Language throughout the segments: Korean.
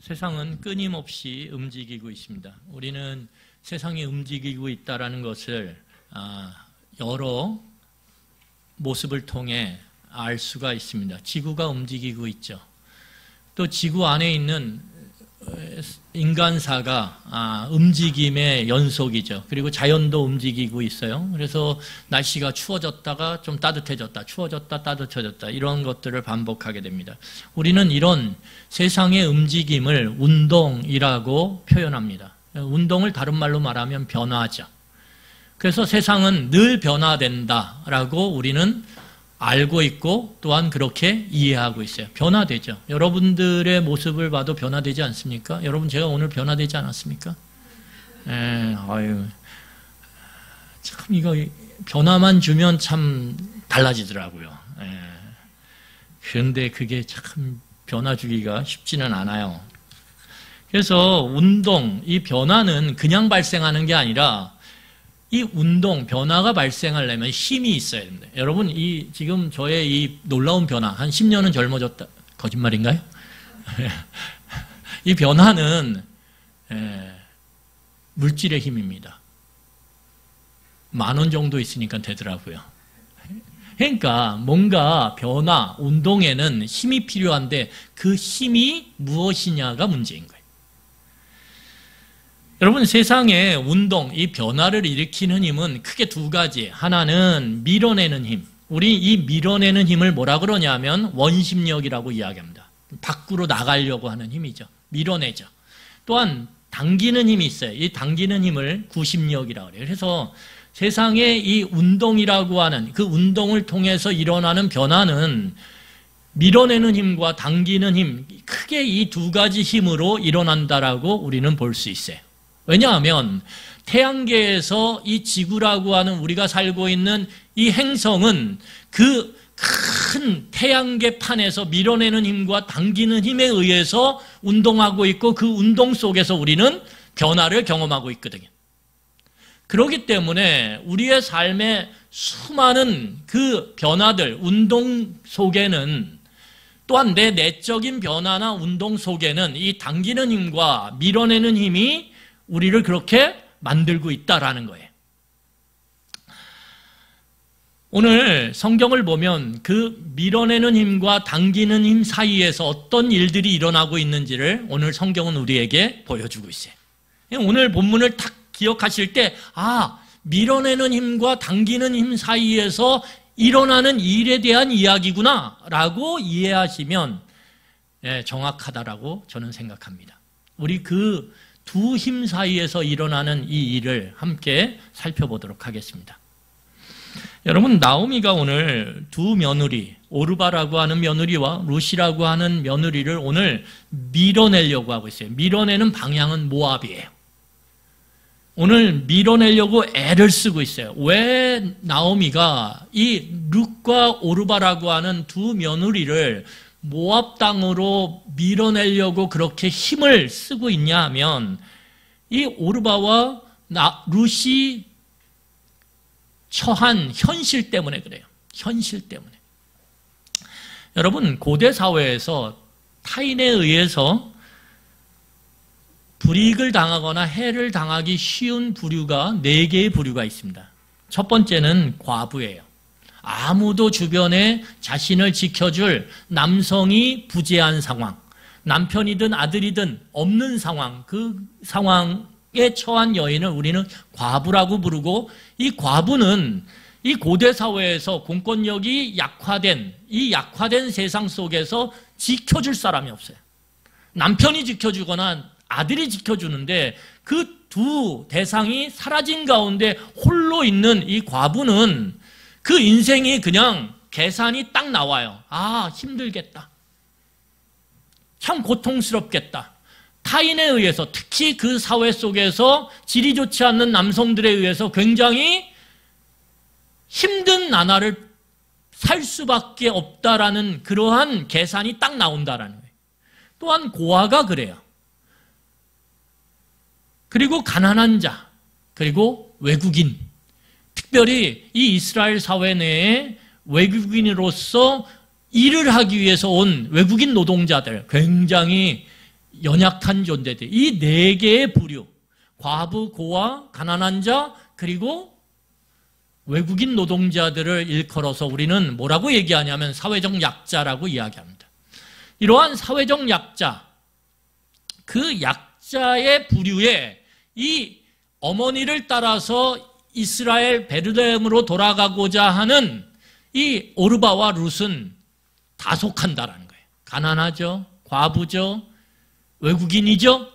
세상은 끊임없이 움직이고 있습니다. 우리는 세상이 움직이고 있다는 것을 여러 모습을 통해 알 수가 있습니다. 지구가 움직이고 있죠. 또 지구 안에 있는 인간사가 움직임의 연속이죠. 그리고 자연도 움직이고 있어요. 그래서 날씨가 추워졌다가 좀 따뜻해졌다, 추워졌다, 따뜻해졌다 이런 것들을 반복하게 됩니다. 우리는 이런 세상의 움직임을 운동이라고 표현합니다. 운동을 다른 말로 말하면 변화죠. 그래서 세상은 늘 변화된다라고 우리는 알고 있고 또한 그렇게 이해하고 있어요. 변화되죠. 여러분들의 모습을 봐도 변화되지 않습니까? 여러분 제가 오늘 변화되지 않았습니까? 참 이거 변화만 주면 참 달라지더라고요. 그런데 그게 참 변화 주기가 쉽지는 않아요. 그래서 운동, 이 변화는 그냥 발생하는 게 아니라 이 운동, 변화가 발생하려면 힘이 있어야 됩니다. 여러분, 지금 저의 이 놀라운 변화, 한 10년은 젊어졌다. 거짓말인가요? 이 변화는 물질의 힘입니다. 10,000원 정도 있으니까 되더라고요. 그러니까 뭔가 변화, 운동에는 힘이 필요한데 그 힘이 무엇이냐가 문제인 거예요. 여러분, 세상의 운동, 이 변화를 일으키는 힘은 크게 두 가지. 하나는 밀어내는 힘. 우리 이 밀어내는 힘을 뭐라 그러냐면 원심력이라고 이야기합니다. 밖으로 나가려고 하는 힘이죠. 밀어내죠. 또한 당기는 힘이 있어요. 이 당기는 힘을 구심력이라고 그래요. 그래서 세상의 이 운동이라고 하는 그 운동을 통해서 일어나는 변화는 밀어내는 힘과 당기는 힘, 크게 이 두 가지 힘으로 일어난다라고 우리는 볼 수 있어요. 왜냐하면 태양계에서 이 지구라고 하는 우리가 살고 있는 이 행성은 그 큰 태양계 판에서 밀어내는 힘과 당기는 힘에 의해서 운동하고 있고 그 운동 속에서 우리는 변화를 경험하고 있거든요. 그렇기 때문에 우리의 삶의 수많은 그 변화들, 운동 속에는 또한 내 내적인 변화나 운동 속에는 이 당기는 힘과 밀어내는 힘이 우리를 그렇게 만들고 있다라는 거예요. 오늘 성경을 보면 그 밀어내는 힘과 당기는 힘 사이에서 어떤 일들이 일어나고 있는지를 오늘 성경은 우리에게 보여주고 있어요. 오늘 본문을 딱 기억하실 때, 밀어내는 힘과 당기는 힘 사이에서 일어나는 일에 대한 이야기구나 라고 이해하시면 정확하다라고 저는 생각합니다. 우리 그 두 힘 사이에서 일어나는 이 일을 함께 살펴보도록 하겠습니다. 여러분, 나오미가 오늘 두 며느리, 오르바라고 하는 며느리와 룻이라고 하는 며느리를 오늘 밀어내려고 하고 있어요. 밀어내는 방향은 모압이에요. 오늘 밀어내려고 애를 쓰고 있어요. 왜 나오미가 이 룻과 오르바라고 하는 두 며느리를 모압 땅으로 밀어내려고 그렇게 힘을 쓰고 있냐 하면 이 오르바와 룻이 처한 현실 때문에 그래요. 현실 때문에. 여러분, 고대 사회에서 타인에 의해서 불이익을 당하거나 해를 당하기 쉬운 부류가 4개의 부류가 있습니다. 첫 번째는 과부예요. 아무도 주변에 자신을 지켜줄 남성이 부재한 상황, 남편이든 아들이든 없는 상황, 그 상황에 처한 여인을 우리는 과부라고 부르고, 이 과부는 이 고대 사회에서 공권력이 약화된, 이 약화된 세상 속에서 지켜줄 사람이 없어요. 남편이 지켜주거나 아들이 지켜주는데 그 두 대상이 사라진 가운데 홀로 있는 이 과부는 그 인생이 그냥 계산이 딱 나와요. 힘들겠다. 참 고통스럽겠다. 타인에 의해서, 특히 그 사회 속에서 질이 좋지 않는 남성들에 의해서 굉장히 힘든 나날을 살 수밖에 없다라는 그러한 계산이 딱 나온다라는 거예요. 또한 고아가 그래요. 그리고 가난한 자, 그리고 외국인, 특별히 이 이스라엘 사회 내에 외국인으로서 일을 하기 위해서 온 외국인 노동자들, 굉장히 연약한 존재들, 이 네 개의 부류, 과부, 고아, 가난한 자, 그리고 외국인 노동자들을 일컬어서 우리는 뭐라고 얘기하냐면 사회적 약자라고 이야기합니다. 이러한 사회적 약자, 그 약자의 부류에 이 어머니를 따라서 이스라엘 베들레헴으로 돌아가고자 하는 이 오르바와 룻은 다 속한다라는 거예요. 가난하죠, 과부죠, 외국인이죠.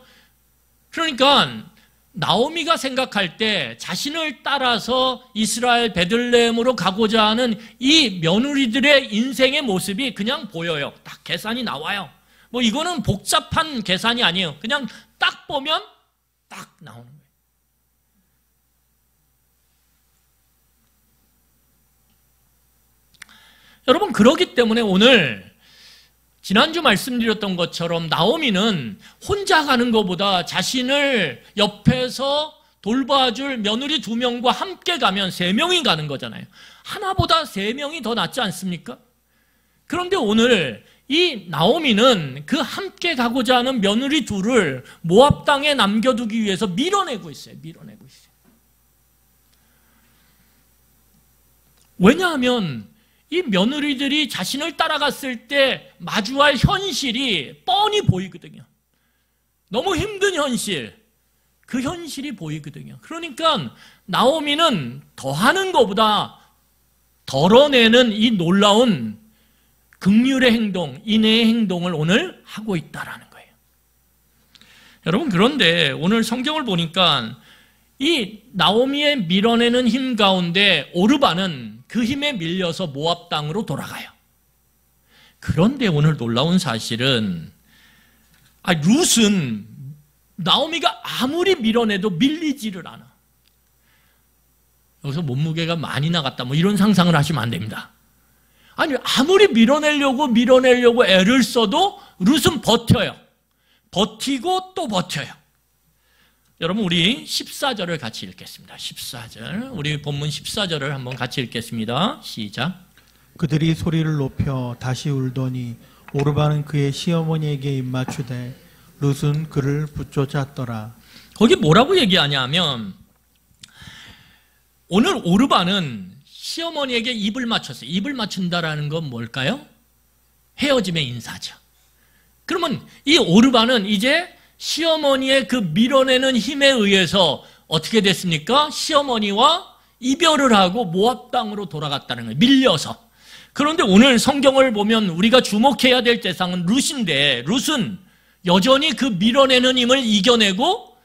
그러니까 나오미가 생각할 때 자신을 따라서 이스라엘 베들레헴으로 가고자 하는 이 며느리들의 인생의 모습이 그냥 보여요. 딱 계산이 나와요. 뭐 이거는 복잡한 계산이 아니에요. 그냥 딱 보면 딱 나오는 거예요. 여러분, 그렇기 때문에 오늘 지난주 말씀드렸던 것처럼 나오미는 혼자 가는 것보다 자신을 옆에서 돌봐줄 며느리 2명과 함께 가면 3명이 가는 거잖아요. 하나보다 3명이 더 낫지 않습니까? 그런데 오늘 이 나오미는 그 함께 가고자 하는 며느리 2를 모압 땅에 남겨두기 위해서 밀어내고 있어요. 밀어내고 있어요. 왜냐하면 이 며느리들이 자신을 따라갔을 때 마주할 현실이 뻔히 보이거든요. 너무 힘든 현실, 그 현실이 보이거든요. 그러니까 나오미는 더하는 것보다 덜어내는 이 놀라운 긍휼의 행동, 인애의 행동을 오늘 하고 있다라는 거예요. 여러분, 그런데 오늘 성경을 보니까 이 나오미의 밀어내는 힘 가운데 오르바는 그 힘에 밀려서 모압 땅으로 돌아가요. 그런데 오늘 놀라운 사실은 룻은 나오미가 아무리 밀어내도 밀리지를 않아. 여기서 몸무게가 많이 나갔다 뭐 이런 상상을 하시면 안 됩니다. 아니, 아무리 밀어내려고 애를 써도 룻은 버텨요. 버티고 또 버텨요. 여러분, 우리 14절을 같이 읽겠습니다. 14절. 우리 본문 14절을 한번 같이 읽겠습니다. 시작. 그들이 소리를 높여 다시 울더니 오르바는 그의 시어머니에게 입맞추되 룻은 그를 붙쫓았더라. 거기 뭐라고 얘기하냐면 오늘 오르바는 시어머니에게 입을 맞췄어요. 입을 맞춘다라는 건 뭘까요? 헤어짐의 인사죠. 그러면 이 오르바는 이제 시어머니의 그 밀어내는 힘에 의해서 어떻게 됐습니까? 시어머니와 이별을 하고 모압 땅으로 돌아갔다는 거예요. 밀려서. 그런데 오늘 성경을 보면 우리가 주목해야 될 대상은 룻인데 룻은 여전히 그 밀어내는 힘을 이겨내고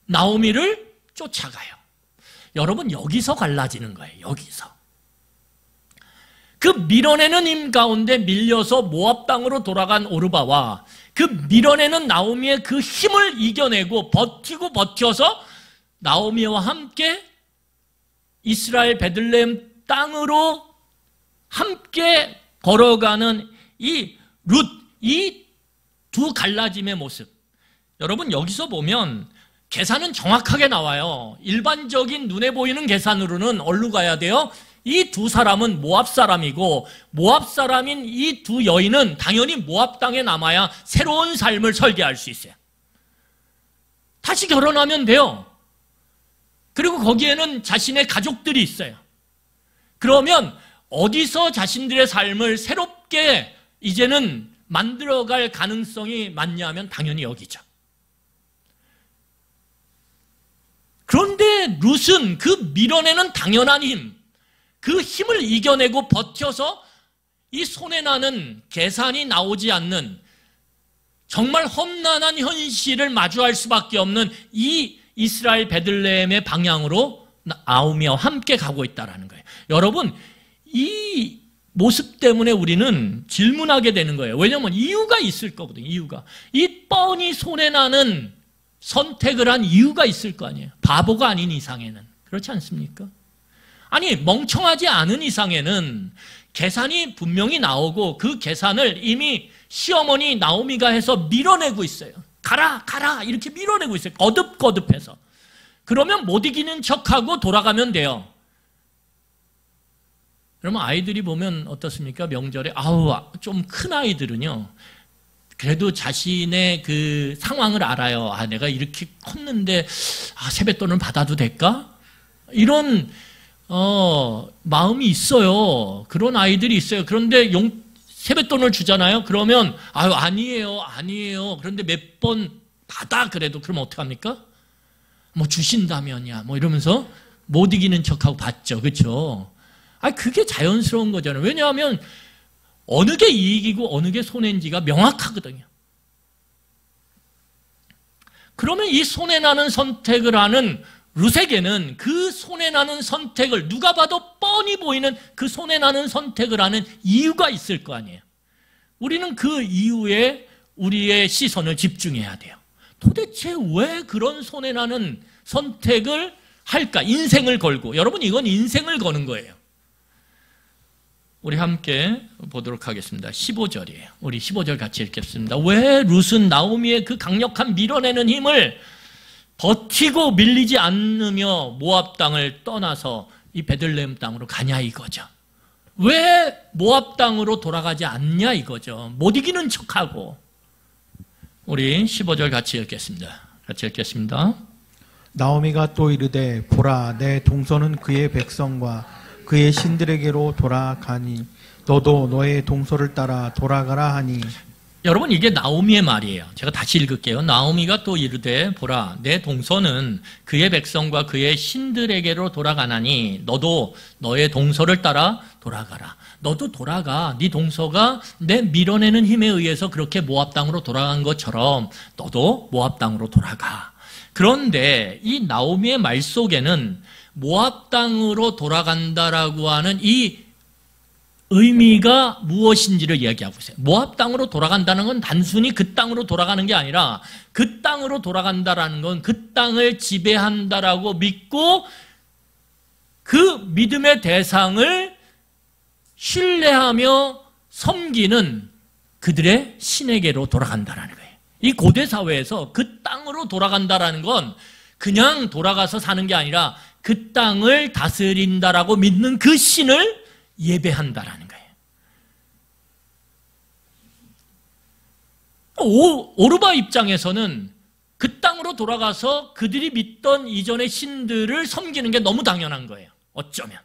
나오미를 쫓아가요. 여러분, 여기서 갈라지는 거예요. 여기서. 그 밀어내는 힘 가운데 밀려서 모압 땅으로 돌아간 오르바와 그 밀어내는 나오미의 그 힘을 이겨내고 버티고 버텨서 나오미와 함께 이스라엘 베들레헴 땅으로 함께 걸어가는 이 룻, 이 두 갈라짐의 모습. 여러분, 여기서 보면 계산은 정확하게 나와요. 일반적인 눈에 보이는 계산으로는 어디로 가야 돼요? 이 두 사람은 모압 사람이고 모압 사람인 이 두 여인은 당연히 모압 땅에 남아야 새로운 삶을 설계할 수 있어요. 다시 결혼하면 돼요. 그리고 거기에는 자신의 가족들이 있어요. 그러면 어디서 자신들의 삶을 새롭게 이제는 만들어갈 가능성이 많냐면 당연히 여기죠. 그런데 룻은 그 밀어내는 당연한 힘, 그 힘을 이겨내고 버텨서 이 손해나는 계산이 나오지 않는 정말 험난한 현실을 마주할 수밖에 없는 이 이스라엘 베들레헴의 방향으로 나오미와 함께 가고 있다는 거예요. 여러분, 이 모습 때문에 우리는 질문하게 되는 거예요. 왜냐하면 이유가 있을 거거든요. 이유가. 이 뻔히 손해나는 선택을 한 이유가 있을 거 아니에요. 바보가 아닌 이상에는. 그렇지 않습니까? 아니, 멍청하지 않은 이상에는 계산이 분명히 나오고 그 계산을 이미 시어머니 나오미가 해서 밀어내고 있어요. 가라 가라 이렇게 밀어내고 있어요. 거듭거듭해서. 그러면 못 이기는 척하고 돌아가면 돼요. 그러면 아이들이 보면 어떻습니까? 명절에 좀 큰 아이들은요, 그래도 자신의 그 상황을 알아요. 아, 내가 이렇게 컸는데 세뱃돈을 받아도 될까? 이런 마음이 있어요. 그런 아이들이 있어요. 그런데 세뱃돈을 주잖아요. 그러면 아니에요. 그런데 몇 번 받아 그래도 그러면 어떡합니까? 뭐 주신다면이야 뭐 이러면서 못 이기는 척하고 받죠. 그렇죠? 그게 자연스러운 거잖아요. 왜냐하면 어느 게 이익이고 어느 게 손해인지가 명확하거든요. 그러면 이 손해나는 선택을 하는 룻에게는 그 손해나는 선택을 누가 봐도 뻔히 보이는 그 손해나는 선택을 하는 이유가 있을 거 아니에요. 우리는 그 이유에 우리의 시선을 집중해야 돼요. 도대체 왜 그런 손해나는 선택을 할까? 인생을 걸고. 여러분, 이건 인생을 거는 거예요. 우리 함께 보도록 하겠습니다. 15절이에요. 우리 15절 같이 읽겠습니다. 왜 룻은 나오미의 그 강력한 밀어내는 힘을 버티고 밀리지 않으며 모압 땅을 떠나서 이 베들레헴 땅으로 가냐 이거죠. 왜 모압 땅으로 돌아가지 않냐 이거죠. 못 이기는 척하고. 우리 15절 같이 읽겠습니다. 같이 읽겠습니다. 나오미가 또 이르되 보라 내 동서는 그의 백성과 그의 신들에게로 돌아가니 너도 너의 동서를 따라 돌아가라 하니. 여러분, 이게 나오미의 말이에요. 제가 다시 읽을게요. 나오미가 또 이르되 보라 내 동서는 그의 백성과 그의 신들에게로 돌아가나니 너도 너의 동서를 따라 돌아가라. 너도 돌아가. 네 동서가 내 밀어내는 힘에 의해서 그렇게 모압 땅으로 돌아간 것처럼 너도 모압 땅으로 돌아가. 그런데 이 나오미의 말 속에는 모압 땅으로 돌아간다라고 하는 이 의미가 무엇인지를 이야기하고 있어요. 모압 땅으로 돌아간다는 건 단순히 그 땅으로 돌아가는 게 아니라 그 땅으로 돌아간다라는 건 그 땅을 지배한다라고 믿고 그 믿음의 대상을 신뢰하며 섬기는 그들의 신에게로 돌아간다라는 거예요. 이 고대 사회에서 그 땅으로 돌아간다라는 건 그냥 돌아가서 사는 게 아니라 그 땅을 다스린다라고 믿는 그 신을 예배한다라는 거예요. 오르바 입장에서는 그 땅으로 돌아가서 그들이 믿던 이전의 신들을 섬기는 게 너무 당연한 거예요. 어쩌면.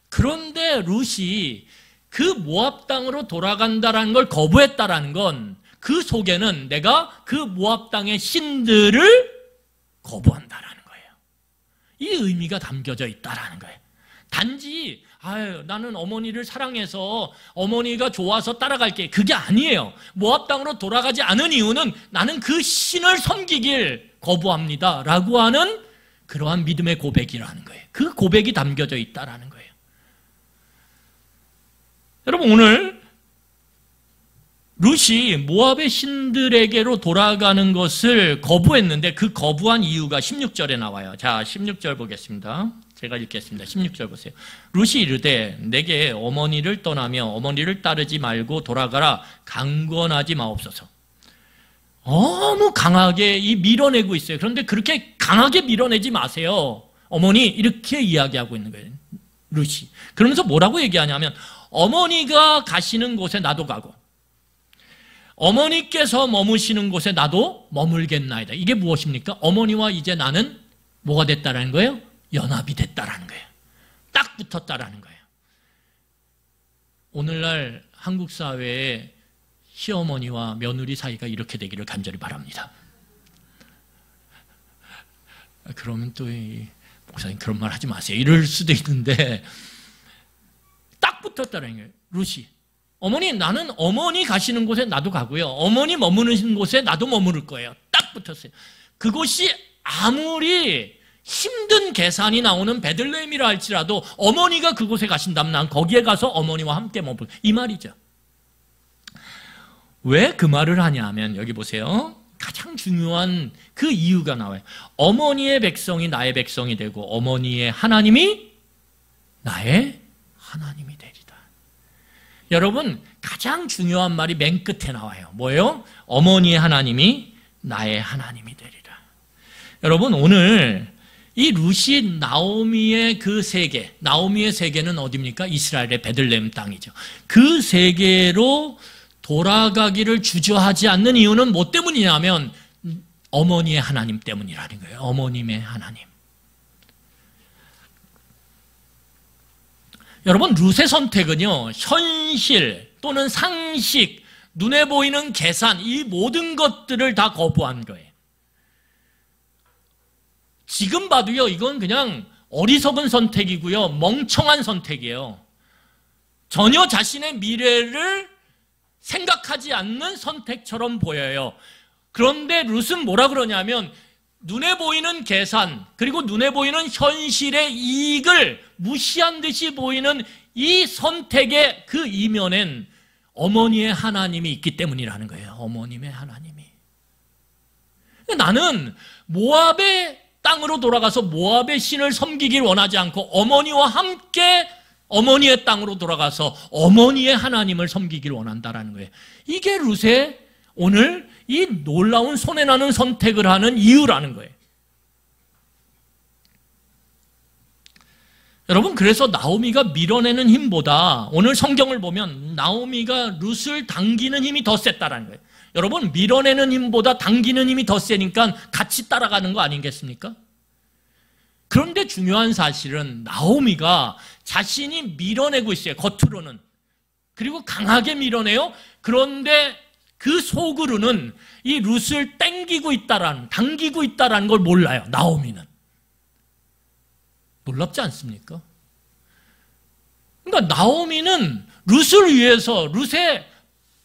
그런데 룻이 그 모압 땅으로 돌아간다라는 걸 거부했다라는 건 그 속에는 내가 그 모압 땅의 신들을 거부한다라는 거예요. 이 의미가 담겨져 있다라는 거예요. 단지 나는 어머니를 사랑해서 어머니가 좋아서 따라갈게. 그게 아니에요. 모압 땅으로 돌아가지 않은 이유는 나는 그 신을 섬기길 거부합니다 라고 하는 그러한 믿음의 고백이라는 거예요. 그 고백이 담겨져 있다라는 거예요. 여러분, 오늘 룻이 모압의 신들에게로 돌아가는 것을 거부했는데 그 거부한 이유가 16절에 나와요. 자, 16절 보겠습니다. 제가 읽겠습니다. 16절 보세요. 룻이 이르되 내게 어머니를 떠나며 어머니를 따르지 말고 돌아가라. 강권하지 마옵소서. 너무 강하게 밀어내고 있어요. 그런데 그렇게 강하게 밀어내지 마세요. 어머니, 이렇게 이야기하고 있는 거예요. 룻이. 그러면서 뭐라고 얘기하냐면 어머니가 가시는 곳에 나도 가고 어머니께서 머무시는 곳에 나도 머물겠나이다. 이게 무엇입니까? 어머니와 이제 나는 뭐가 됐다라는 거예요? 연합이 됐다라는 거예요. 딱 붙었다라는 거예요. 오늘날 한국 사회에 시어머니와 며느리 사이가 이렇게 되기를 간절히 바랍니다. 그러면 또 목사님 그런 말 하지 마세요. 이럴 수도 있는데 딱 붙었다라는 거예요. 룻이. 어머니, 나는 어머니 가시는 곳에 나도 가고요. 어머니 머무는 곳에 나도 머무를 거예요. 딱 붙었어요. 그곳이 아무리 힘든 계산이 나오는 베들레헴이라 할지라도 어머니가 그곳에 가신다면 난 거기에 가서 어머니와 함께 머물. 이 말이죠. 왜 그 말을 하냐 하면 여기 보세요. 가장 중요한 그 이유가 나와요. 어머니의 백성이 나의 백성이 되고 어머니의 하나님이 나의 하나님이 되리다. 여러분, 가장 중요한 말이 맨 끝에 나와요. 뭐예요? 어머니의 하나님이 나의 하나님이 되리라. 여러분, 오늘 이 룻이 나오미의 그 세계, 나오미의 세계는 어디입니까? 이스라엘의 베들레헴 땅이죠. 그 세계로 돌아가기를 주저하지 않는 이유는 뭐 때문이냐면 어머니의 하나님 때문이라는 거예요. 어머님의 하나님. 여러분, 룻의 선택은요, 현실 또는 상식, 눈에 보이는 계산, 이 모든 것들을 다 거부한 거예요. 지금 봐도요, 이건 그냥 어리석은 선택이고요, 멍청한 선택이에요. 전혀 자신의 미래를 생각하지 않는 선택처럼 보여요. 그런데 룻은 뭐라 그러냐면 눈에 보이는 계산 그리고 눈에 보이는 현실의 이익을 무시한 듯이 보이는 이 선택의 그 이면엔 어머니의 하나님이 있기 때문이라는 거예요. 어머님의 하나님이. 나는 모압의 땅으로 돌아가서 모압의 신을 섬기길 원하지 않고 어머니와 함께 어머니의 땅으로 돌아가서 어머니의 하나님을 섬기길 원한다라는 거예요. 이게 룻의 오늘 이 놀라운 손해나는 선택을 하는 이유라는 거예요. 여러분, 그래서 나오미가 밀어내는 힘보다 오늘 성경을 보면 나오미가 룻을 당기는 힘이 더 셌다라는 거예요. 여러분, 밀어내는 힘보다 당기는 힘이 더 세니까 같이 따라가는 거 아니겠습니까? 그런데 중요한 사실은 나오미가 자신이 밀어내고 있어요. 겉으로는. 그리고 강하게 밀어내요. 그런데 그 속으로는 이 룻을 당기고 있다라는 걸 몰라요. 나오미는. 놀랍지 않습니까? 그러니까 나오미는 룻을 위해서, 룻의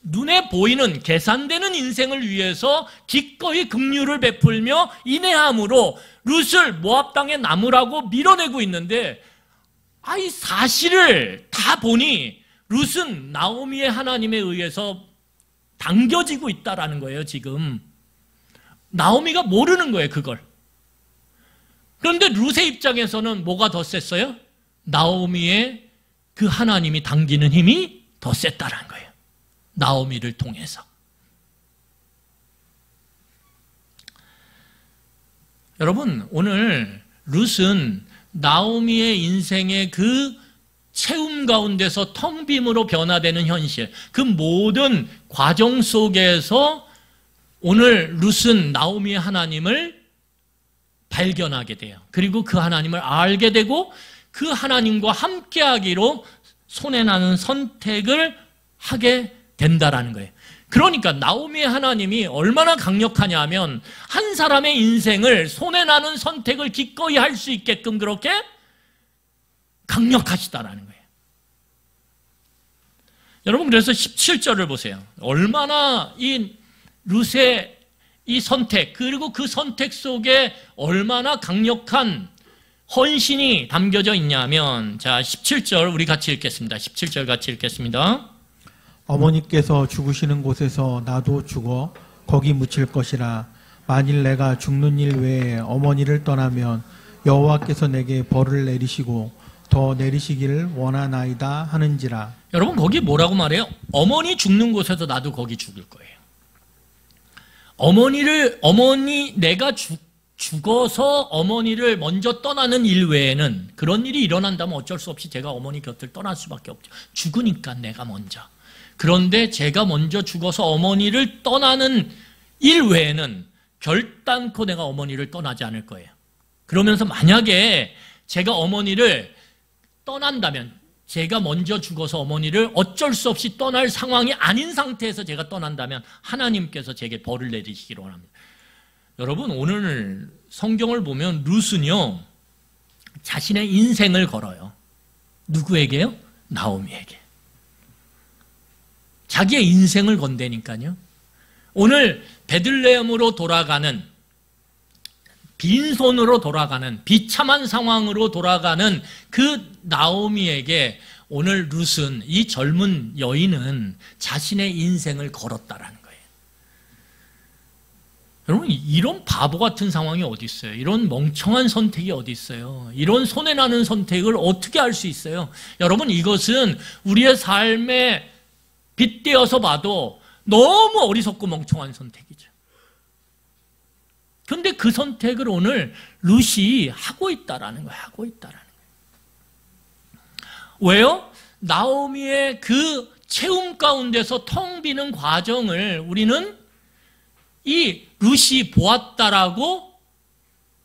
눈에 보이는 계산되는 인생을 위해서 기꺼이 긍휼을 베풀며 인내함으로 룻을 모압 땅에 남으라고 밀어내고 있는데, 이 사실을 다 보니 룻은 나오미의 하나님에 의해서 당겨지고 있다라는 거예요, 지금. 나오미가 모르는 거예요, 그걸. 그런데 룻의 입장에서는 뭐가 더 셌어요? 나오미의 그 하나님이 당기는 힘이 더 셌다라는 거예요. 나오미를 통해서. 여러분, 오늘 룻은 나오미의 인생의 그 채움 가운데서 텅 빔으로 변화되는 현실, 그 모든 과정 속에서 오늘 룻은 나오미의 하나님을 발견하게 돼요. 그리고 그 하나님을 알게 되고 그 하나님과 함께하기로 손해나는 선택을 하게 된다라는 거예요. 그러니까 나오미의 하나님이 얼마나 강력하냐면 한 사람의 인생을 손해나는 선택을 기꺼이 할 수 있게끔 그렇게 강력하시다라는 거예요. 여러분, 그래서 17절을 보세요. 얼마나 이 룻의 이 선택, 그리고 그 선택 속에 얼마나 강력한 헌신이 담겨져 있냐면, 자, 17절 우리 같이 읽겠습니다. 17절 같이 읽겠습니다. 어머니께서 죽으시는 곳에서 나도 죽어 거기 묻힐 것이라. 만일 내가 죽는 일 외에 어머니를 떠나면 여호와께서 내게 벌을 내리시고 더 내리시기를 원하나이다 하는지라. 여러분, 거기 뭐라고 말해요? 어머니 죽는 곳에서 나도 거기 죽을 거예요. 내가 죽어서 어머니를 먼저 떠나는 일 외에는, 그런 일이 일어난다면 어쩔 수 없이 제가 어머니 곁을 떠날 수밖에 없죠. 죽으니까 내가 먼저. 그런데 제가 먼저 죽어서 어머니를 떠나는 일 외에는 결단코 내가 어머니를 떠나지 않을 거예요. 그러면서 만약에 제가 어머니를 떠난다면, 제가 먼저 죽어서 어머니를 어쩔 수 없이 떠날 상황이 아닌 상태에서 제가 떠난다면 하나님께서 제게 벌을 내리시기로 합니다. 여러분, 오늘 성경을 보면 룻은요, 자신의 인생을 걸어요. 누구에게요? 나오미에게. 자기의 인생을 건다니까요. 오늘 베들레헴으로 돌아가는, 빈손으로 돌아가는, 비참한 상황으로 돌아가는 그 나오미에게 오늘 룻은, 이 젊은 여인은 자신의 인생을 걸었다라는 거예요. 여러분, 이런 바보 같은 상황이 어디 있어요? 이런 멍청한 선택이 어디 있어요? 이런 손해나는 선택을 어떻게 할 수 있어요? 여러분, 이것은 우리의 삶에 빗대어서 봐도 너무 어리석고 멍청한 선택이죠. 그런데 그 선택을 오늘 룻이 하고 있다라는 거예요. 하고 있다라는 거예요. 왜요? 나오미의 그 채움 가운데서 텅 비는 과정을 우리는 이 룻이 보았다라고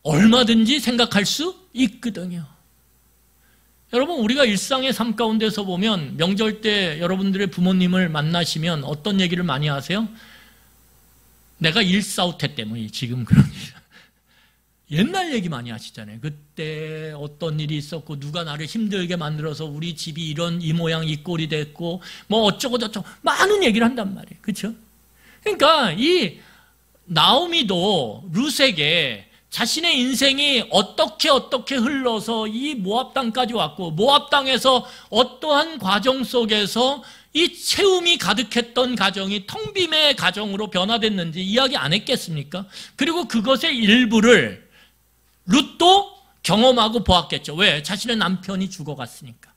얼마든지 생각할 수 있거든요. 여러분, 우리가 일상의 삶 가운데서 보면 명절 때 여러분들의 부모님을 만나시면 어떤 얘기를 많이 하세요? 내가 일사후퇴 때문에 지금 그런 옛날 얘기 많이 하시잖아요. 그때 어떤 일이 있었고 누가 나를 힘들게 만들어서 우리 집이 이런 이 모양 이 꼴이 됐고 뭐 어쩌고 저쩌고 많은 얘기를 한단 말이에요. 그렇죠? 그러니까 이 나오미도 룻에게 자신의 인생이 어떻게 흘러서 이 모압 땅까지 왔고 모압 땅에서 어떠한 과정 속에서 이 채움이 가득했던 가정이 텅빔의 가정으로 변화됐는지 이야기 안 했겠습니까? 그리고 그것의 일부를 룻도 경험하고 보았겠죠. 왜? 자신의 남편이 죽어갔으니까.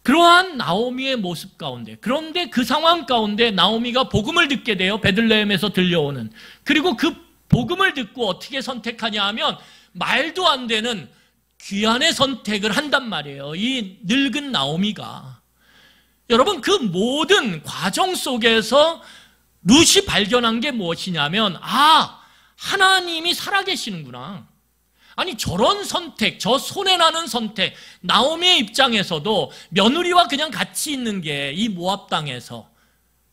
그러한 나오미의 모습 가운데, 그런데 그 상황 가운데 나오미가 복음을 듣게 돼요. 베들레헴에서 들려오는. 그리고 그 복음을 듣고 어떻게 선택하냐 하면 말도 안 되는 귀한의 선택을 한단 말이에요. 이 늙은 나오미가. 여러분, 그 모든 과정 속에서 룻이 발견한 게 무엇이냐면, 하나님이 살아계시는구나. 아니, 저런 선택, 저 손해나는 선택, 나오미의 입장에서도 며느리와 그냥 같이 있는 게 이 모압 땅에서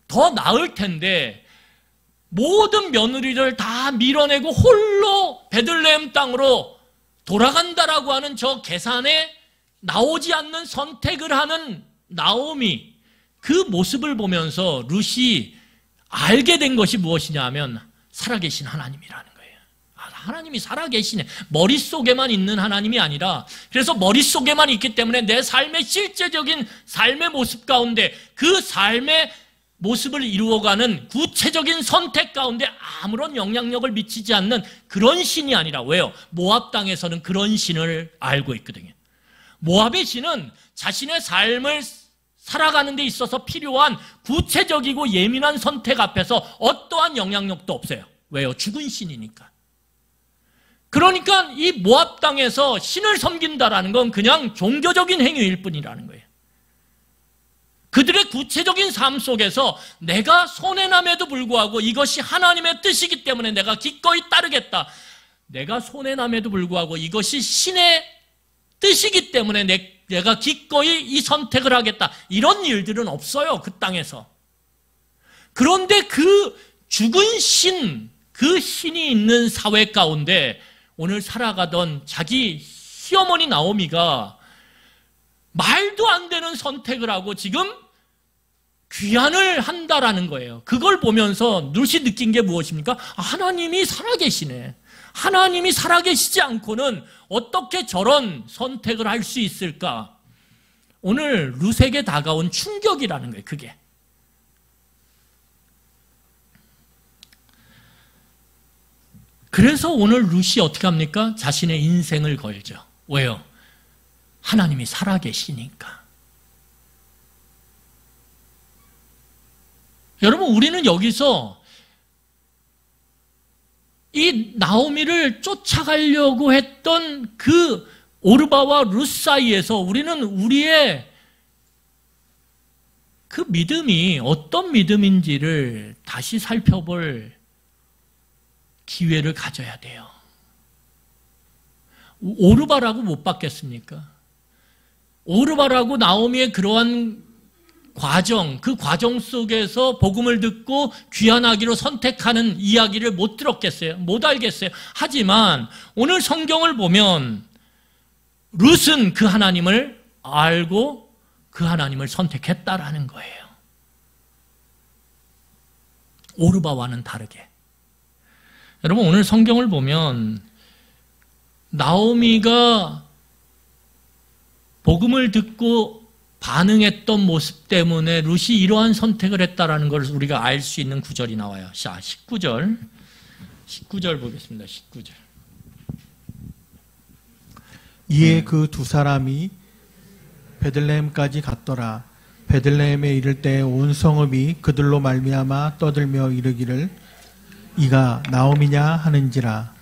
더 나을 텐데 모든 며느리를 다 밀어내고 홀로 베들레헴 땅으로 돌아간다라고 하는 저 계산에 나오지 않는 선택을 하는 나오미, 그 모습을 보면서 룻이 알게 된 것이 무엇이냐 하면 살아계신 하나님이라는 거예요. 하나님이 살아계시네. 머릿속에만 있는 하나님이 아니라, 그래서 머릿속에만 있기 때문에 내 삶의 실제적인 삶의 모습 가운데 그 삶의 모습을 이루어가는 구체적인 선택 가운데 아무런 영향력을 미치지 않는 그런 신이 아니라, 왜요? 모압 땅에서는 그런 신을 알고 있거든요. 모압의 신은 자신의 삶을 살아가는 데 있어서 필요한 구체적이고 예민한 선택 앞에서 어떠한 영향력도 없어요. 왜요? 죽은 신이니까. 그러니까 이 모압 땅에서 신을 섬긴다라는 건 그냥 종교적인 행위일 뿐이라는 거예요. 그들의 구체적인 삶 속에서 내가 손해남에도 불구하고 이것이 하나님의 뜻이기 때문에 내가 기꺼이 따르겠다. 내가 손해남에도 불구하고 이것이 신의 뜻이기 때문에 내가 기꺼이 이 선택을 하겠다. 이런 일들은 없어요, 그 땅에서. 그런데 그 죽은 신, 그 신이 있는 사회 가운데 오늘 살아가던 자기 시어머니 나오미가 말도 안 되는 선택을 하고 지금 귀환을 한다라는 거예요. 그걸 보면서 룻이 느낀 게 무엇입니까? 하나님이 살아계시네. 하나님이 살아계시지 않고는 어떻게 저런 선택을 할 수 있을까? 오늘 룻에게 다가온 충격이라는 거예요, 그게. 그래서 오늘 룻이 어떻게 합니까? 자신의 인생을 걸죠. 왜요? 하나님이 살아계시니까. 여러분, 우리는 여기서 이 나오미를 쫓아가려고 했던 그 오르바와 룻 사이에서 우리는 우리의 그 믿음이 어떤 믿음인지를 다시 살펴볼 기회를 가져야 돼요. 오르바라고 못 받겠습니까? 오르바라고 나오미의 그러한 과정, 그 과정 속에서 복음을 듣고 귀환하기로 선택하는 이야기를 못 들었겠어요? 못 알겠어요? 하지만 오늘 성경을 보면 룻은 그 하나님을 알고 그 하나님을 선택했다라는 거예요. 오르바와는 다르게. 여러분, 오늘 성경을 보면 나오미가 복음을 듣고 반응했던 모습 때문에 룻이 이러한 선택을 했다라는 것을 우리가 알 수 있는 구절이 나와요. 자, 19절 보겠습니다. 19절. 이에 그 두 사람이 베들레헴까지 갔더라. 베들레헴에 이를 때 온 성읍이 그들로 말미암아 떠들며 이르기를 이가 나오미냐 하는지라.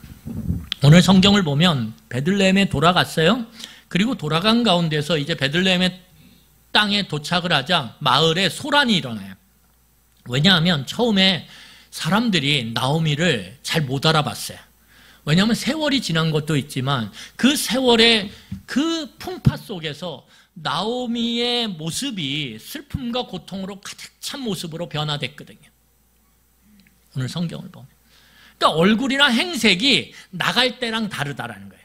오늘 성경을 보면 베들레헴에 돌아갔어요. 그리고 돌아간 가운데서 이제 베들레헴에 땅에 도착을 하자 마을에 소란이 일어나요. 왜냐하면 처음에 사람들이 나오미를 잘 못 알아봤어요. 왜냐하면 세월이 지난 것도 있지만 그 세월의 그 풍파 속에서 나오미의 모습이 슬픔과 고통으로 가득 찬 모습으로 변화됐거든요. 오늘 성경을 보면. 그러니까 얼굴이나 행색이 나갈 때랑 다르다라는 거예요.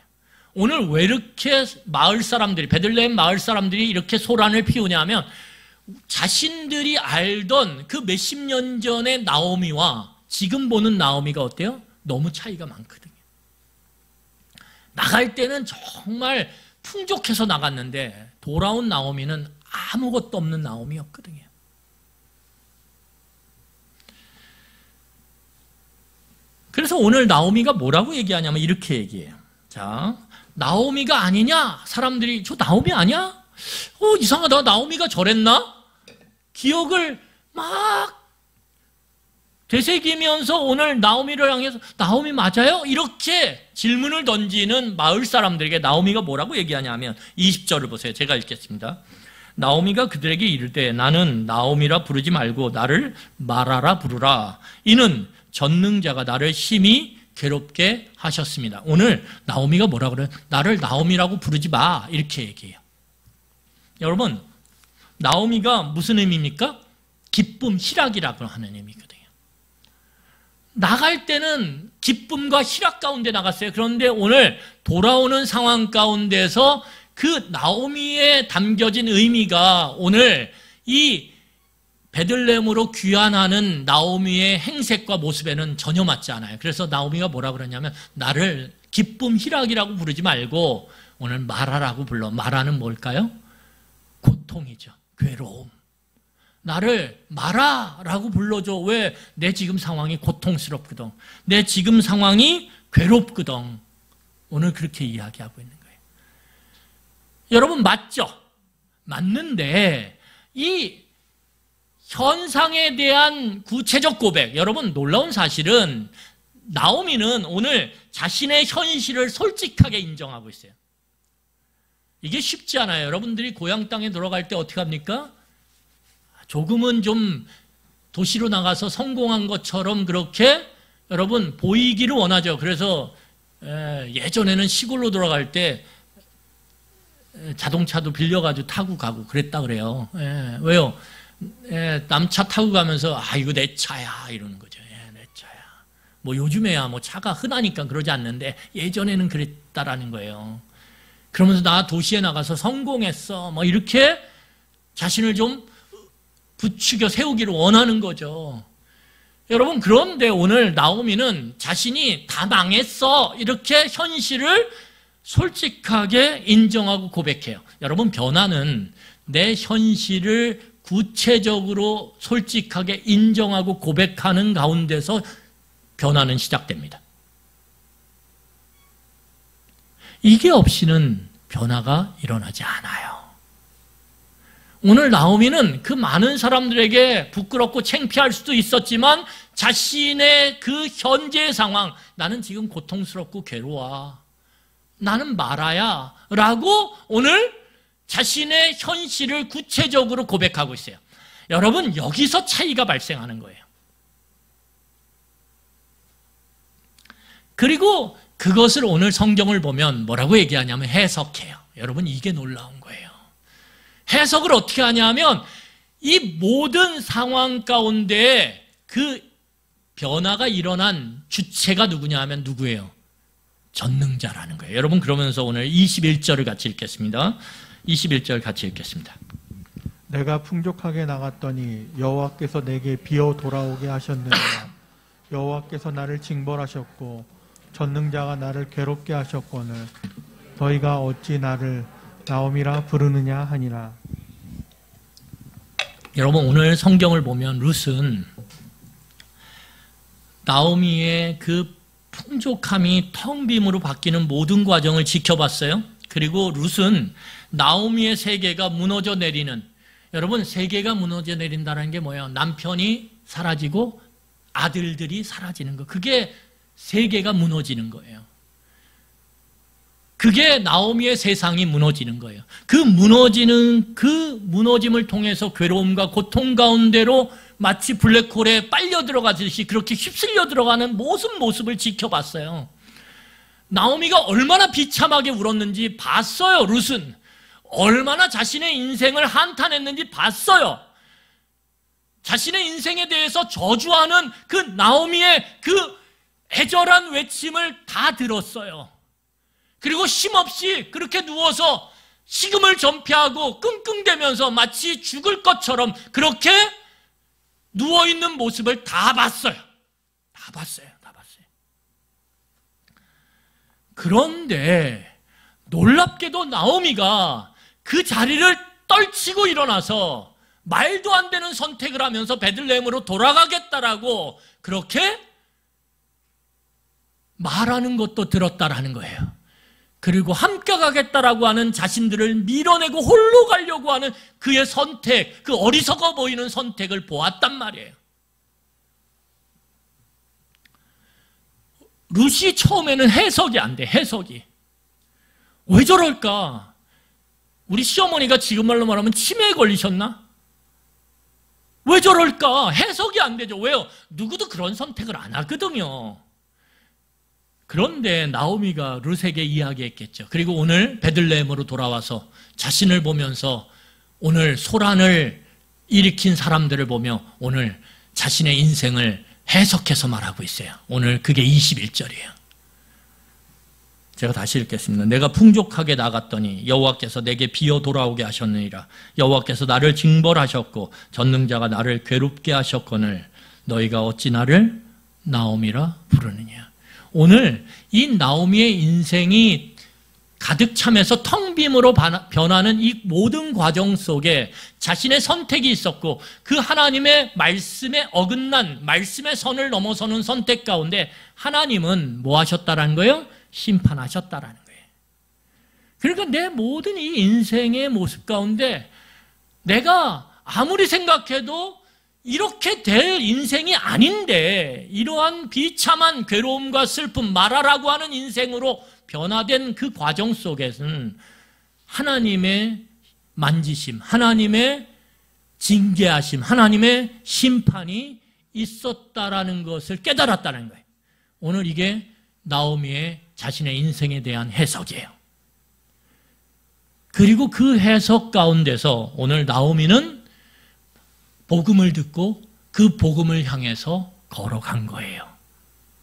오늘 왜 이렇게 마을 사람들이, 베들레헴 마을 사람들이 이렇게 소란을 피우냐면 자신들이 알던 그 몇십 년 전의 나오미와 지금 보는 나오미가 어때요? 너무 차이가 많거든요. 나갈 때는 정말 풍족해서 나갔는데 돌아온 나오미는 아무것도 없는 나오미였거든요. 그래서 오늘 나오미가 뭐라고 얘기하냐면 이렇게 얘기해요. 자, 나오미가 아니냐? 사람들이 저 나오미 아니야? 이상하다. 나오미가 저랬나? 기억을 막 되새기면서 오늘 나오미를 향해서 나오미 맞아요? 이렇게 질문을 던지는 마을 사람들에게 나오미가 뭐라고 얘기하냐면 20절을 보세요. 제가 읽겠습니다. 나오미가 그들에게 이르되 나는 나오미라 부르지 말고 나를 마라라 부르라. 이는 전능자가 나를 심히 괴롭게 하셨습니다. 오늘 나오미가 뭐라 그래요? 나를 나오미라고 부르지 마. 이렇게 얘기해요. 여러분, 나오미가 무슨 의미입니까? 기쁨, 희락이라고 하는 의미거든요. 나갈 때는 기쁨과 희락 가운데 나갔어요. 그런데 오늘 돌아오는 상황 가운데서 그 나오미에 담겨진 의미가 오늘 이 베들레헴으로 귀환하는 나오미의 행색과 모습에는 전혀 맞지 않아요. 그래서 나오미가 뭐라 그러냐면 나를 기쁨, 희락이라고 부르지 말고 오늘 마라라고 불러. 마라는 뭘까요? 고통이죠. 괴로움. 나를 마라라고 불러줘. 왜? 내 지금 상황이 고통스럽거든. 내 지금 상황이 괴롭거든. 오늘 그렇게 이야기하고 있는 거예요. 여러분 맞죠? 맞는데 이 현상에 대한 구체적 고백, 여러분 놀라운 사실은 나오미는 오늘 자신의 현실을 솔직하게 인정하고 있어요. 이게 쉽지 않아요. 여러분들이 고향 땅에 돌아갈 때 어떻게 합니까? 조금은 좀 도시로 나가서 성공한 것처럼 그렇게 여러분 보이기를 원하죠. 그래서 예전에는 시골로 돌아갈 때 자동차도 빌려가지고 타고 가고 그랬다 그래요. 왜요? 남차 타고 가면서 이거 내 차야 이러는 거죠. 내 차야. 뭐 요즘에야 뭐 차가 흔하니까 그러지 않는데 예전에는 그랬다라는 거예요. 그러면서 나 도시에 나가서 성공했어. 뭐 이렇게 자신을 좀 부추겨 세우기를 원하는 거죠. 여러분 그런데 오늘 나오미는 자신이 다 망했어. 이렇게 현실을 솔직하게 인정하고 고백해요. 여러분 변화는 내 현실을 구체적으로 솔직하게 인정하고 고백하는 가운데서 변화는 시작됩니다. 이게 없이는 변화가 일어나지 않아요. 오늘 나오미는 그 많은 사람들에게 부끄럽고 창피할 수도 있었지만 자신의 그 현재의 상황, 나는 지금 고통스럽고 괴로워. 나는 마라야. 라고 오늘 자신의 현실을 구체적으로 고백하고 있어요. 여러분 여기서 차이가 발생하는 거예요. 그리고 그것을 오늘 성경을 보면 뭐라고 얘기하냐면 해석해요. 여러분 이게 놀라운 거예요. 해석을 어떻게 하냐면 이 모든 상황 가운데 그 변화가 일어난 주체가 누구냐 하면 누구예요? 전능자라는 거예요. 여러분 그러면서 오늘 21절을 같이 읽겠습니다. 21절 같이 읽겠습니다. 내가 풍족하게 나갔더니 여호와께서 내게 비어 돌아오게 하셨느니라. 여호와께서 나를 징벌하셨고 전능자가 나를 괴롭게 하셨거늘 너희가 어찌 나를 나오미라 부르느냐 하니라. 여러분 오늘 성경을 보면 룻은 나오미의 그 풍족함이 텅 빔으로 바뀌는 모든 과정을 지켜봤어요. 그리고 룻은 나오미의 세계가 무너져 내리는, 여러분 세계가 무너져 내린다는 게 뭐예요? 남편이 사라지고 아들들이 사라지는 거. 그게 세계가 무너지는 거예요. 그게 나오미의 세상이 무너지는 거예요. 그 무너짐을 통해서 괴로움과 고통 가운데로 마치 블랙홀에 빨려 들어가듯이 그렇게 휩쓸려 들어가는 모습을 지켜봤어요. 나오미가 얼마나 비참하게 울었는지 봤어요. 룻은 얼마나 자신의 인생을 한탄했는지 봤어요. 자신의 인생에 대해서 저주하는 그 나오미의 그 애절한 외침을 다 들었어요. 그리고 쉼없이 그렇게 누워서 식음을 전폐하고 끙끙대면서 마치 죽을 것처럼 그렇게 누워있는 모습을 다 봤어요. 다 봤어요. 그런데 놀랍게도 나오미가 그 자리를 떨치고 일어나서 말도 안 되는 선택을 하면서 베들레헴으로 돌아가겠다라고 그렇게 말하는 것도 들었다라는 거예요. 그리고 함께 가겠다라고 하는 자신들을 밀어내고 홀로 가려고 하는 그의 선택, 그 어리석어 보이는 선택을 보았단 말이에요. 룻이 처음에는 해석이 안 돼. 해석이. 왜 저럴까? 우리 시어머니가 지금 말로 말하면 치매에 걸리셨나? 왜 저럴까? 해석이 안 되죠. 왜요? 누구도 그런 선택을 안 하거든요. 그런데 나오미가 룻에게 이야기했겠죠. 그리고 오늘 베들레헴으로 돌아와서 자신을 보면서 오늘 소란을 일으킨 사람들을 보며 오늘 자신의 인생을 해석해서 말하고 있어요. 오늘 그게 21절이에요. 제가 다시 읽겠습니다. 내가 풍족하게 나갔더니 여호와께서 내게 비어 돌아오게 하셨느니라. 여호와께서 나를 징벌하셨고 전능자가 나를 괴롭게 하셨거늘 너희가 어찌 나를 나오미라 부르느냐. 오늘 이 나오미의 인생이 가득 차면서 텅 빔으로 변하는 이 모든 과정 속에 자신의 선택이 있었고 그 하나님의 말씀에 어긋난 말씀의 선을 넘어서는 선택 가운데 하나님은 뭐 하셨다라는 거예요? 심판하셨다라는 거예요. 그러니까 내 모든 이 인생의 모습 가운데 내가 아무리 생각해도 이렇게 될 인생이 아닌데 이러한 비참한 괴로움과 슬픔, 말하라고 하는 인생으로 변화된 그 과정 속에서는 하나님의 만지심, 하나님의 징계하심, 하나님의 심판이 있었다라는 것을 깨달았다는 거예요. 오늘 이게 나오미의 자신의 인생에 대한 해석이에요. 그리고 그 해석 가운데서 오늘 나오미는 복음을 듣고 그 복음을 향해서 걸어간 거예요.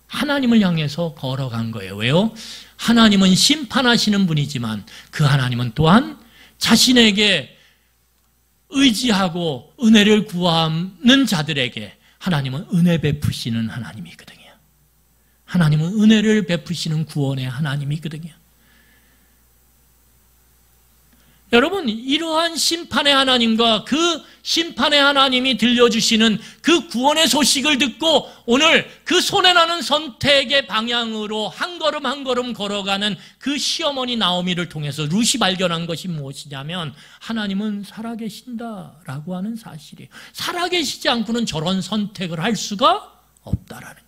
하나님을 향해서 걸어간 거예요. 왜요? 하나님은 심판하시는 분이지만 그 하나님은 또한 자신에게 의지하고 은혜를 구하는 자들에게 하나님은 은혜 베푸시는 하나님이거든요. 하나님은 은혜를 베푸시는 구원의 하나님이거든요. 여러분, 이러한 심판의 하나님과 그 심판의 하나님이 들려주시는 그 구원의 소식을 듣고 오늘 그 손해나는 선택의 방향으로 한 걸음 한 걸음 걸어가는 그 시어머니 나오미를 통해서 룻이 발견한 것이 무엇이냐면 하나님은 살아계신다라고 하는 사실이에요. 살아계시지 않고는 저런 선택을 할 수가 없다라는 거예요.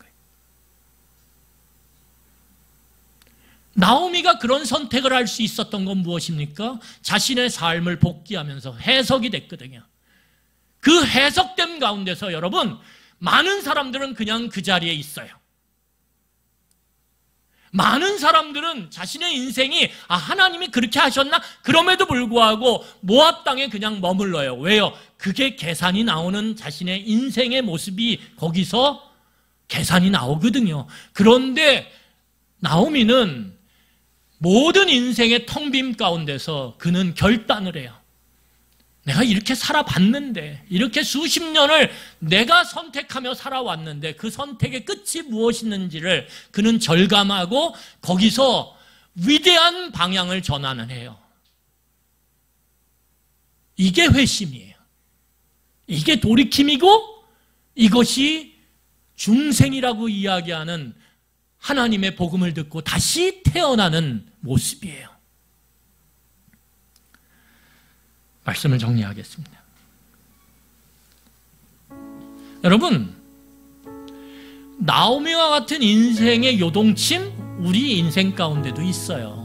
나오미가 그런 선택을 할 수 있었던 건 무엇입니까? 자신의 삶을 복귀하면서 해석이 됐거든요. 그 해석됨 가운데서 여러분, 많은 사람들은 그냥 그 자리에 있어요. 많은 사람들은 자신의 인생이 하나님이 그렇게 하셨나? 그럼에도 불구하고 모압 땅에 그냥 머물러요. 왜요? 그게 계산이 나오는 자신의 인생의 모습이 거기서 계산이 나오거든요. 그런데 나오미는 모든 인생의 텅 빔 가운데서 그는 결단을 해요. 내가 이렇게 살아봤는데, 이렇게 수십 년을 내가 선택하며 살아왔는데 그 선택의 끝이 무엇이었는지를 그는 절감하고 거기서 위대한 방향을 전환을 해요. 이게 회심이에요. 이게 돌이킴이고 이것이 중생이라고 이야기하는 하나님의 복음을 듣고 다시 태어나는 모습이에요. 말씀을 정리하겠습니다. 여러분, 나오미와 같은 인생의 요동침 우리 인생 가운데도 있어요.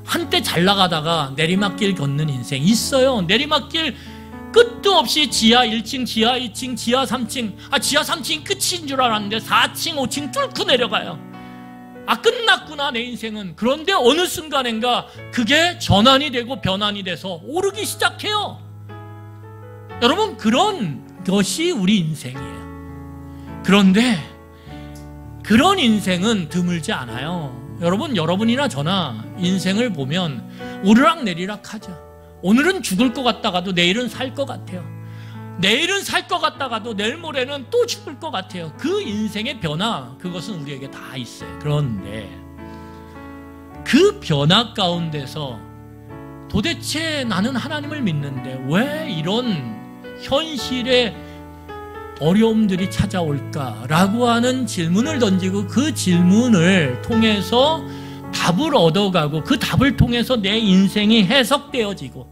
한때 잘 나가다가 내리막길 걷는 인생 있어요. 내리막길 끝도 없이 지하 1층, 지하 2층, 지하 3층. 지하 3층이 끝인 줄 알았는데 4층, 5층 뚫고 내려가요. 끝났구나 내 인생은. 그런데 어느 순간인가 그게 전환이 되고 변환이 돼서 오르기 시작해요. 여러분, 그런 것이 우리 인생이에요. 그런데 그런 인생은 드물지 않아요. 여러분이나 저나 인생을 보면 오르락내리락 하죠. 오늘은 죽을 것 같다가도 내일은 살 것 같아요. 내일은 살 것 같다가도 내일 모레는 또 죽을 것 같아요. 그 인생의 변화, 그것은 우리에게 다 있어요. 그런데 그 변화 가운데서 도대체 나는 하나님을 믿는데 왜 이런 현실의 어려움들이 찾아올까라고 하는 질문을 던지고 그 질문을 통해서 답을 얻어가고 그 답을 통해서 내 인생이 해석되어지고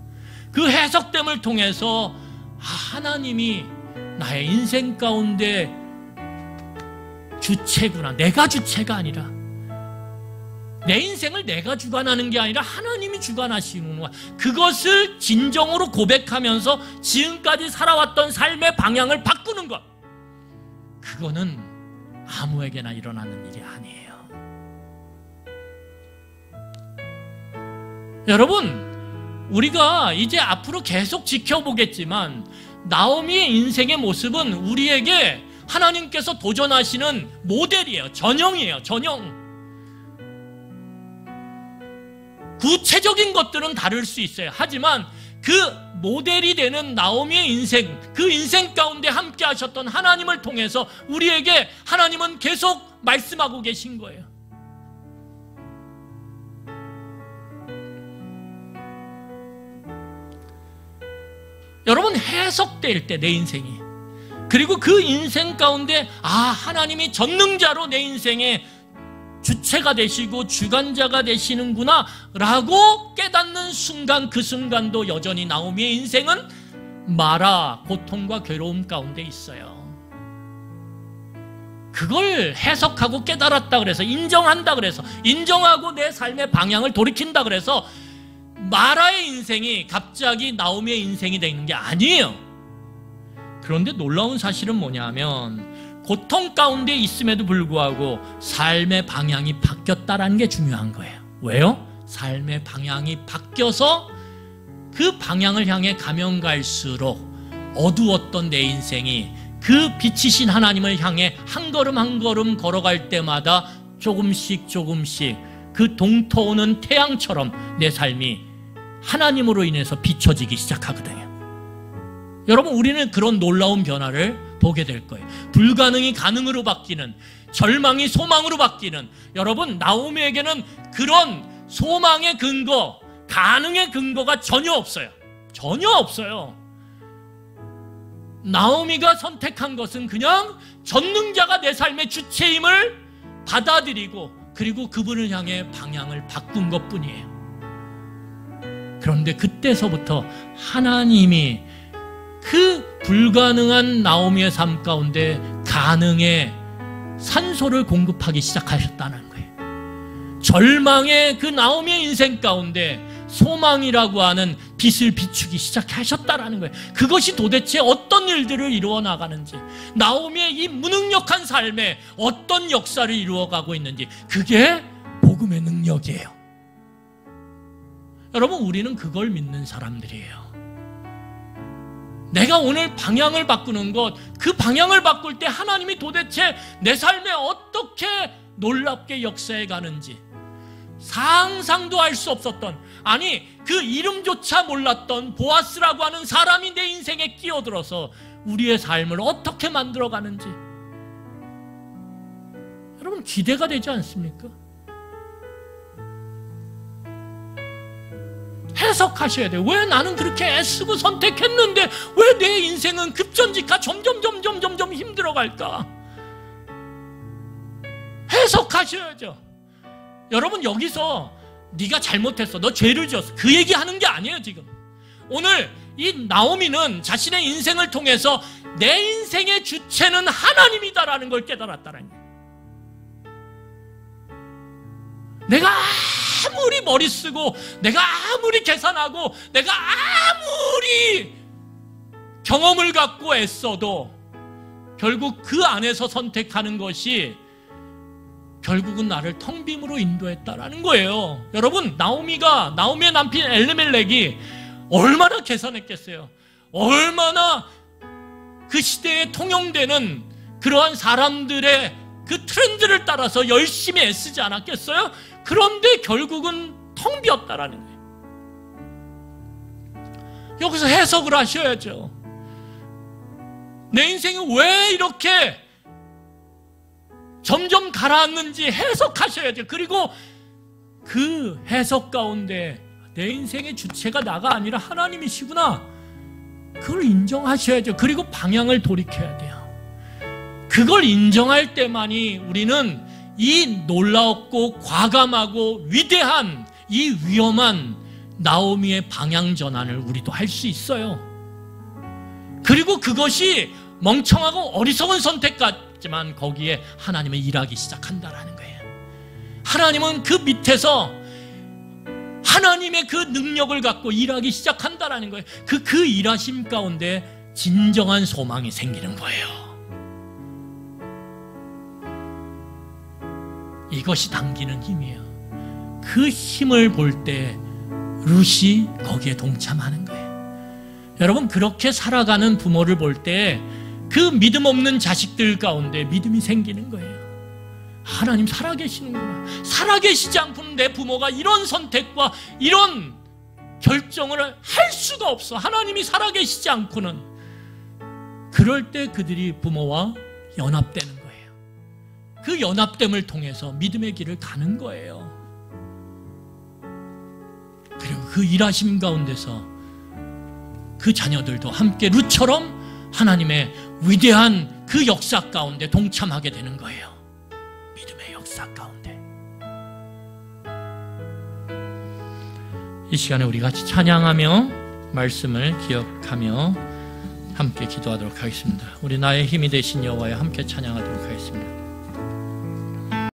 그 해석됨을 통해서 하나님이 나의 인생 가운데 주체구나. 내가 주체가 아니라 내 인생을 내가 주관하는 게 아니라 하나님이 주관하시는구나. 그것을 진정으로 고백하면서 지금까지 살아왔던 삶의 방향을 바꾸는 것, 그거는 아무에게나 일어나는 일이 아니에요. 여러분, 우리가 이제 앞으로 계속 지켜보겠지만 나오미의 인생의 모습은 우리에게 하나님께서 도전하시는 모델이에요. 전형이에요. 전형. 구체적인 것들은 다를 수 있어요. 하지만 그 모델이 되는 나오미의 인생, 그 인생 가운데 함께 하셨던 하나님을 통해서 우리에게 하나님은 계속 말씀하고 계신 거예요. 여러분, 해석될 때 내 인생이, 그리고 그 인생 가운데 하나님이 전능자로 내 인생의 주체가 되시고 주관자가 되시는구나 라고 깨닫는 순간, 그 순간도 여전히 나오미의 인생은 마라, 고통과 괴로움 가운데 있어요. 그걸 해석하고 깨달았다 그래서, 인정한다 그래서, 인정하고 내 삶의 방향을 돌이킨다 그래서 마라의 인생이 갑자기 나오미의 인생이 되는 게 아니에요. 그런데 놀라운 사실은 뭐냐면 고통 가운데 있음에도 불구하고 삶의 방향이 바뀌었다라는 게 중요한 거예요. 왜요? 삶의 방향이 바뀌어서 그 방향을 향해 가면 갈수록 어두웠던 내 인생이 그 빛이신 하나님을 향해 한 걸음 한 걸음 걸어갈 때마다 조금씩 조금씩 그 동터오는 태양처럼 내 삶이 하나님으로 인해서 비춰지기 시작하거든요. 여러분, 우리는 그런 놀라운 변화를 보게 될 거예요. 불가능이 가능으로 바뀌는, 절망이 소망으로 바뀌는, 여러분, 나오미에게는 그런 소망의 근거, 가능의 근거가 전혀 없어요. 전혀 없어요. 나오미가 선택한 것은 그냥 전능자가 내 삶의 주체임을 받아들이고, 그리고 그분을 향해 방향을 바꾼 것뿐이에요. 그런데 그때서부터 하나님이 그 불가능한 나오미의 삶 가운데 가능의 산소를 공급하기 시작하셨다는 거예요. 절망의 그 나오미의 인생 가운데 소망이라고 하는 빛을 비추기 시작하셨다는 거예요. 그것이 도대체 어떤 일들을 이루어 나가는지, 나오미의 이 무능력한 삶에 어떤 역사를 이루어가고 있는지, 그게 복음의 능력이에요. 여러분, 우리는 그걸 믿는 사람들이에요. 내가 오늘 방향을 바꾸는 것, 그 방향을 바꿀 때 하나님이 도대체 내 삶에 어떻게 놀랍게 역사해 가는지, 상상도 할 수 없었던, 아니 그 이름조차 몰랐던 보아스라고 하는 사람이 내 인생에 끼어들어서 우리의 삶을 어떻게 만들어 가는지, 여러분, 기대가 되지 않습니까? 해석하셔야 돼요. 왜 나는 그렇게 애쓰고 선택했는데 왜 내 인생은 급전직하 점점 힘들어갈까? 해석하셔야죠. 여러분, 여기서 네가 잘못했어, 너 죄를 지었어, 그 얘기하는 게 아니에요. 지금 오늘 이 나오미는 자신의 인생을 통해서 내 인생의 주체는 하나님이다라는 걸 깨달았다는 거예요. 내가 아무리 머리 쓰고 내가 아무리 계산하고 내가 아무리 경험을 갖고 애써도 결국 그 안에서 선택하는 것이 결국은 나를 텅 빔으로 인도했다라는 거예요. 여러분, 나오미의 남편 엘리멜렉이 얼마나 계산했겠어요? 얼마나 그 시대에 통용되는 그러한 사람들의 그 트렌드를 따라서 열심히 애쓰지 않았겠어요? 그런데 결국은 텅 비었다라는 거예요. 여기서 해석을 하셔야죠. 내 인생이 왜 이렇게 점점 가라앉는지 해석하셔야죠. 그리고 그 해석 가운데 내 인생의 주체가 나가 아니라 하나님이시구나, 그걸 인정하셔야죠. 그리고 방향을 돌이켜야 돼요. 그걸 인정할 때만이 우리는 이 놀라웠고 과감하고 위대한 이 위험한 나오미의 방향 전환을 우리도 할 수 있어요. 그리고 그것이 멍청하고 어리석은 선택 같지만 거기에 하나님의 일하기 시작한다라는 거예요. 하나님은 그 밑에서 하나님의 그 능력을 갖고 일하기 시작한다라는 거예요. 그 일하심 가운데 진정한 소망이 생기는 거예요. 이것이 당기는 힘이에요. 그 힘을 볼 때 룻이 거기에 동참하는 거예요. 여러분, 그렇게 살아가는 부모를 볼 때 그 믿음 없는 자식들 가운데 믿음이 생기는 거예요. 하나님 살아계시는구나. 살아계시지 않고는 내 부모가 이런 선택과 이런 결정을 할 수가 없어. 하나님이 살아계시지 않고는. 그럴 때 그들이 부모와 연합되는 거예요. 그 연합됨을 통해서 믿음의 길을 가는 거예요. 그리고 그 일하심 가운데서 그 자녀들도 함께 룻처럼 하나님의 위대한 그 역사 가운데 동참하게 되는 거예요. 믿음의 역사 가운데. 이 시간에 우리 같이 찬양하며 말씀을 기억하며 함께 기도하도록 하겠습니다. 우리 나의 힘이 되신 여호와여 함께 찬양하도록 하겠습니다.